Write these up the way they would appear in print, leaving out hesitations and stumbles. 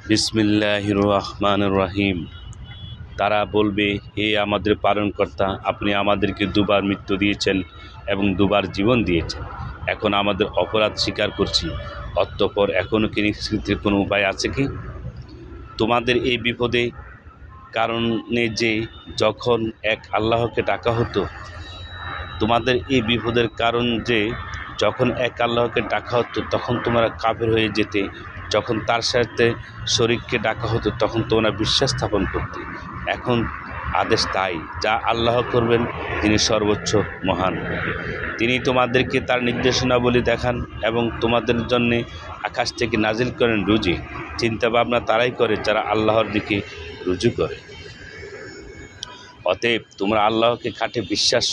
বিসমিল্লাহির রহমানির রহিম। তারা বলবে, হে আমাদের পালনকর্তা, আপনি আমাদেরকে দুবার মৃত্যু দিয়েছেন এবং দুবার জীবন দিয়েছেন। এখন আমাদের অপরাধ স্বীকার করছি, অতঃপর এখনও কি নিষ্কৃতির কোনো উপায় আছে কি? তোমাদের এই বিপদে কারণে যে যখন এক আল্লাহকে ডাকা হতো, তোমাদের এই বিপদের কারণ যে যখন এক আল্লাহকে ডাকা হতো তখন তোমরা কাফের হয়ে যেতে, যখন তার সাথে শরীককে ডাকা হতো তখন তোমরা বিশ্বাস স্থাপন করতে। এখন আদেশ তাই, যা আল্লাহ করবেন তিনি সর্বোচ্চ মহান। তিনি তোমাদেরকে তার নির্দেশনাবলী দেখান এবং তোমাদের জন্যে আকাশ থেকে নাজিল করেন রুজি। চিন্তা ভাবনা তারাই করে যারা আল্লাহর দিকে রুজু করে। অতএব তোমরা আল্লাহকে খাঁটে বিশ্বাস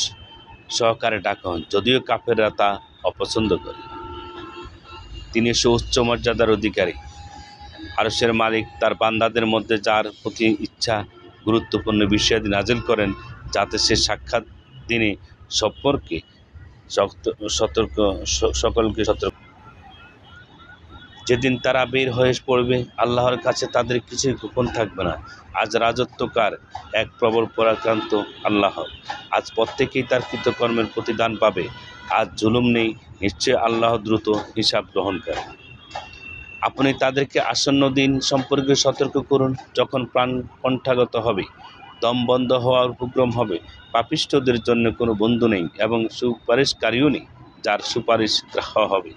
সহকারে ডাকা, যদিও কাফেররা তা অপছন্দ করে। তিনি সুউচ্চ মর্যাদার অধিকারী, আরশের মালিক। তার বান্দাদের মধ্যে যার প্রতি ইচ্ছা গুরুত্বপূর্ণ বিষয়াদি নাজিল করেন, যাতে সে সাক্ষাৎ দিনে সম্পর্কে সকলকে সতর্ক। যেদিন তারা বের হয়ে পড়বে, আল্লাহর কাছে তাদের কিছুই গোপন থাকবে না। আজ রাজত্বকার এক প্রবল পরাক্রান্ত আল্লাহ। আজ প্রত্যেকেই তার কৃতকর্মের প্রতিদান পাবে। আজ জুলুম নেই, নিশ্চয় আল্লাহ দ্রুত হিসাব গ্রহণ করেন। আপনি তাদেরকে আসন্ন দিন সম্পর্কে সতর্ক করুন, যখন প্রাণ কণ্ঠাগত হবে, দম বন্ধ হওয়ার উপক্রম হবে। পাপিষ্ঠদের জন্য কোনো বন্ধু নেই এবং সুপারিশকারীও নেই, যার সুপারিশ গ্রাহ্য হবে।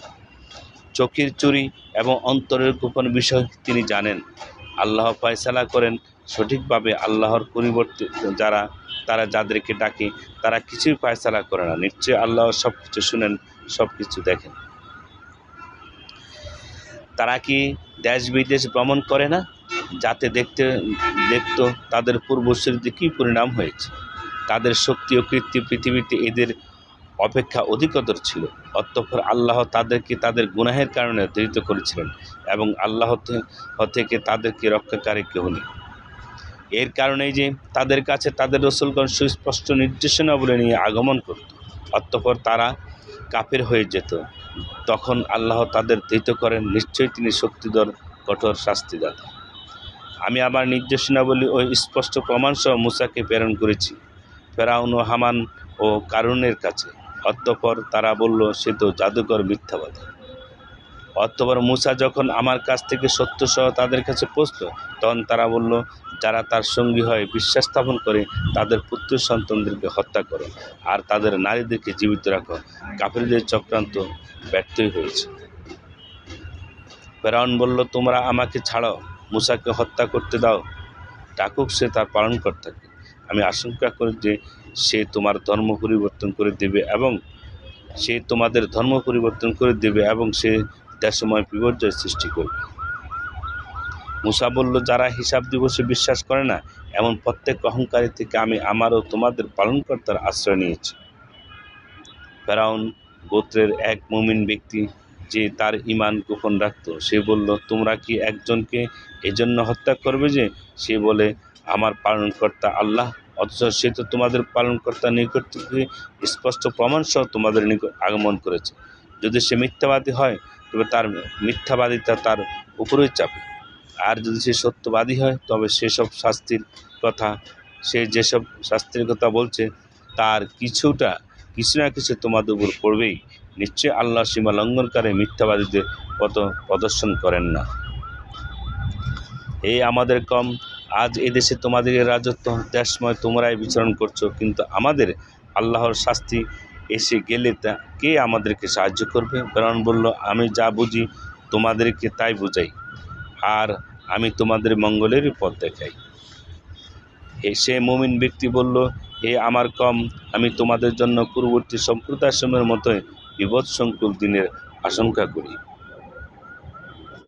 চোখের চুরি এবং অন্তরের গোপন বিষয় তিনি জানেন। আল্লাহ ফয়সালা করেন সঠিকভাবে। আল্লাহর পরিবর্তে তারা যাদেরকে ডাকে, তারা কিছুই ফয়সালা করে না। নিশ্চয়ই আল্লাহ সব কিছু শুনেন, সব কিছু দেখেন। তারা কি দেশ বিদেশ ভ্রমণ করে না, যাতে দেখত তাদের পূর্বসূরিদের কী পরিণাম হয়েছে? তাদের শক্তি ও কীর্তি পৃথিবীতে এদের অপেক্ষা অধিকতর ছিল। অতঃপর আল্লাহ তাদেরকে তাদের গুনাহের কারণে দৃঢ় করেছিলেন এবং আল্লাহ থেকে তাদেরকে রক্ষাকারী কেউ নেই। এর কারণেই যে তাদের কাছে তাদের রসুলগণ সুস্পষ্ট নির্দেশনাবলী নিয়ে আগমন করত, অতঃপর তারা কাফের হয়ে যেত। তখন আল্লাহ তাদের ধৃত করেন। নিশ্চয়ই তিনি শক্তিধর, কঠোর শাস্তিদাতা। আমি আমার নির্দেশনাবলী ও স্পষ্ট প্রমাণসহ মূসাকে প্রেরণ করেছি ফেরাউন ও হামান ও কারুনের কাছে। অতঃপর তারা বলল, সে তো জাদুকর, মিথ্যাবাদী। অতঃপর মূসা যখন আমার কাছ থেকে সত্যসহ তাদের কাছে পৌঁছল, তখন তারা বলল, যারা তার সঙ্গী হয় বিশ্বাস স্থাপন করে তাদের পুত্র সন্তানদেরকে হত্যা করো আর তাদের নারীদেরকে জীবিত রাখো। কাফিরদের চক্রান্ত ব্যর্থই হয়েছে। ফেরাউন বলল, তোমরা আমাকে ছাড়াও, মূসাকে হত্যা করতে দাও। ডাকুক সে তার পালনকর্তাকে। আমি আশঙ্কা করি যে সে তোমার ধর্ম পরিবর্তন করে দেবে এবং সে তোমাদের ধর্ম পরিবর্তন করে দেবে এবং সে দেশময় বিপর্যয় সৃষ্টি করবে। মূসা বলল, যারা হিসাব দিবসে বিশ্বাস করে না, এমন প্রত্যেক অহংকারী থেকে আমি আমার ও তোমাদের পালনকর্তার আশ্রয় নিয়েছি। ফেরাউন গোত্রের এক মুমিন ব্যক্তি, যে তার ঈমান গোপন রাখত, সে বলল, তোমরা কি একজনকে এজন্য হত্যা করবে যে সে বলে, আমার পালনকর্তা আল্লাহ, অথচ সে তো তোমাদের পালনকর্তার নিকট থেকে স্পষ্ট প্রমাণসহ তোমাদের নিকট আগমন করেছে। যদি সে মিথ্যাবাদী হয়, তবে তার মিথ্যাবাদিতা তার উপরেই চাপে। আর যদি সে সত্যবাদী হয়, তবে সে যেসব শাস্তির কথা বলছে তার কিছু না কিছু তোমাদের উপর পড়বেই। নিশ্চয়ই আল্লাহ সীমা লঙ্ঘনকারী মিথ্যাবাদীদের পথ প্রদর্শন করেন না। এই আমাদের কম, আজ এদেশে তোমাদের রাজত্ব, দেশময় তোমরাই বিচরণ করছো, কিন্তু আমাদের আল্লাহর শাস্তি এসে গেলে কে আমাদেরকে সাহায্য করবে? ফেরাউন বলল, আমি যা বুঝি তোমাদেরকে তাই বুঝাই, আর আমি তোমাদের মঙ্গলেরই পথ দেখাই। সে মুমিন ব্যক্তি বলল, হে আমার কম, আমি তোমাদের জন্য পূর্ববর্তী সম্প্রদায়সমূহের মতোই বিপদসংকুল দিনের আশঙ্কা করি।